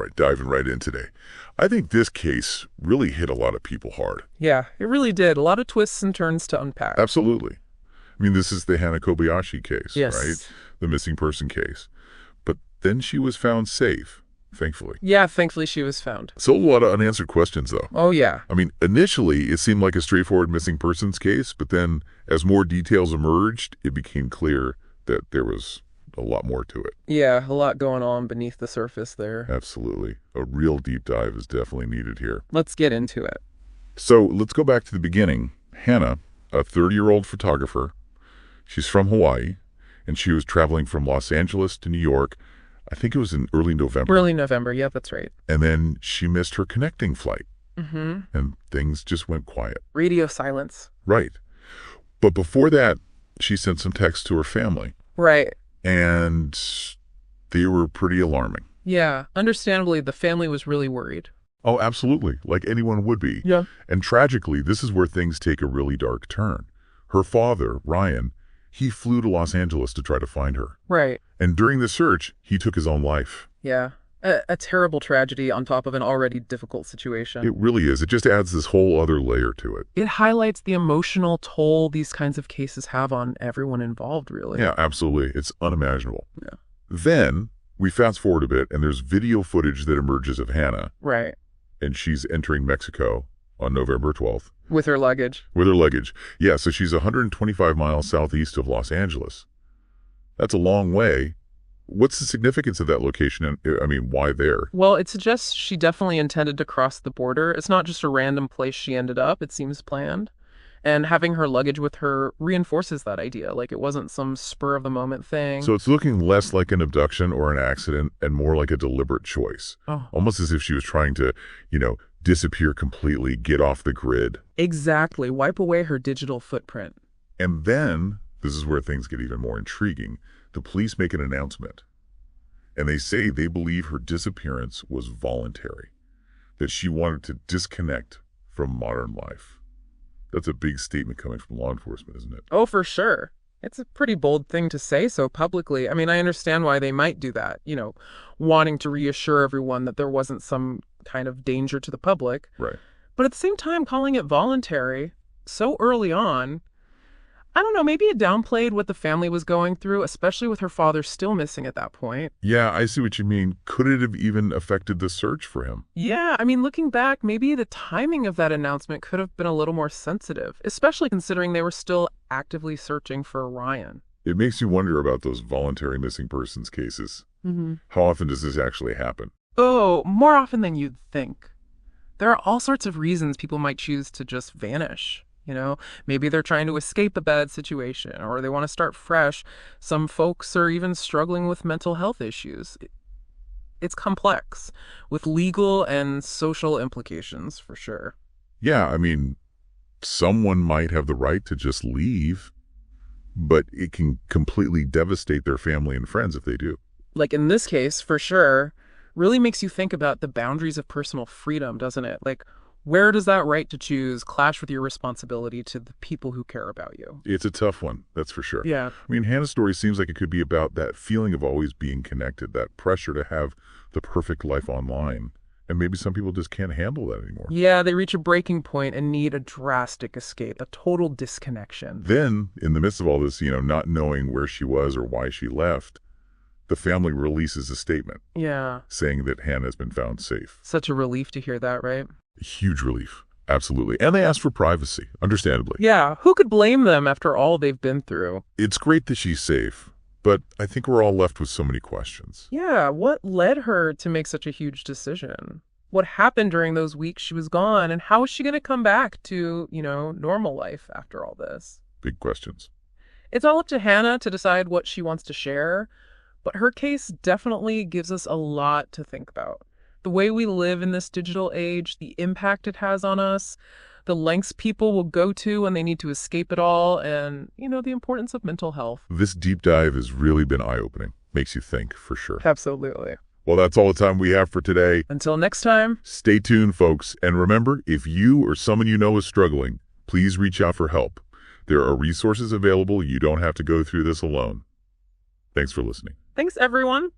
right, diving right in today. I think this case really hit a lot of people hard. Yeah, it really did. A lot of twists and turns to unpack. Absolutely. I mean, this is the Hannah Kobayashi case, right? Yes. The missing person case. But then she was found safe, thankfully. Yeah, thankfully she was found. Still a lot of unanswered questions, though. Oh, yeah. I mean, initially, it seemed like a straightforward missing persons case, but then as more details emerged, it became clear that there was a lot more to it. Yeah, a lot going on beneath the surface there. Absolutely. A real deep dive is definitely needed here. Let's get into it. So let's go back to the beginning. Hannah, a 30-year-old photographer, she's from Hawaii, and she was traveling from Los Angeles to New York. I think it was in early November. Early November, yeah, that's right. And then she missed her connecting flight. Mm-hmm. And things just went quiet. Radio silence. Right. But before that, she sent some texts to her family. Right. And they were pretty alarming. Yeah, understandably, the family was really worried. Oh, absolutely. Like anyone would be. Yeah. And tragically, this is where things take a really dark turn. Her father, Ryan, he flew to Los Angeles to try to find her. Right. And during the search, he took his own life. Yeah. A terrible tragedy on top of an already difficult situation. It really is. It just adds this whole other layer to it. It highlights the emotional toll these kinds of cases have on everyone involved, really. Yeah, absolutely. It's unimaginable. Yeah. Then we fast forward a bit, and there's video footage that emerges of Hannah. Right. And she's entering Mexico on November 12th. With her luggage. With her luggage. Yeah, so she's 125 miles southeast of Los Angeles. That's a long way. What's the significance of that location? And I mean, why there? Well, it suggests she definitely intended to cross the border. It's not just a random place she ended up. It seems planned. And having her luggage with her reinforces that idea. Like it wasn't some spur-of-the-moment thing. So it's looking less like an abduction or an accident and more like a deliberate choice. Oh. Almost as if she was trying to, disappear completely, get off the grid. Exactly. Wipe away her digital footprint. And then, this is where things get even more intriguing, the police make an announcement. And they say they believe her disappearance was voluntary, that she wanted to disconnect from modern life. That's a big statement coming from law enforcement, isn't it? Oh, for sure. It's a pretty bold thing to say so publicly. I mean, I understand why they might do that, wanting to reassure everyone that there wasn't some kind of danger to the public. Right. But at the same time, calling it voluntary so early on, I don't know, maybe it downplayed what the family was going through, especially with her father still missing at that point. Yeah, I see what you mean. Could it have even affected the search for him? Yeah, I mean, looking back, maybe the timing of that announcement could have been a little more sensitive, especially considering they were still actively searching for Ryan. It makes you wonder about those voluntary missing persons cases. Mm-hmm. How often does this actually happen? Oh, more often than you'd think. There are all sorts of reasons people might choose to just vanish. Maybe they're trying to escape a bad situation or they want to start fresh. Some folks are even struggling with mental health issues. It's complex with legal and social implications for sure. Yeah, I mean, someone might have the right to just leave, but it can completely devastate their family and friends if they do. Like in this case, for sure, really makes you think about the boundaries of personal freedom, doesn't it? Like, where does that right to choose clash with your responsibility to the people who care about you? It's a tough one, that's for sure. Yeah. I mean, Hannah's story seems like it could be about that feeling of always being connected, that pressure to have the perfect life online. And maybe some people just can't handle that anymore. Yeah, they reach a breaking point and need a drastic escape, a total disconnection. Then, in the midst of all this, not knowing where she was or why she left, the family releases a statement. Yeah. Saying that Hannah has been found safe. Such a relief to hear that, right? A huge relief. Absolutely. And they asked for privacy, understandably. Yeah, who could blame them after all they've been through? It's great that she's safe, but I think we're all left with so many questions. Yeah, what led her to make such a huge decision? What happened during those weeks she was gone, and how is she going to come back to, normal life after all this? Big questions. It's all up to Hannah to decide what she wants to share, but her case definitely gives us a lot to think about. The way we live in this digital age, the impact it has on us, the lengths people will go to when they need to escape it all, and, the importance of mental health. This deep dive has really been eye-opening. Makes you think, for sure. Absolutely. Well, that's all the time we have for today. Until next time. Stay tuned, folks. And remember, if you or someone you know is struggling, please reach out for help. There are resources available. You don't have to go through this alone. Thanks for listening. Thanks, everyone.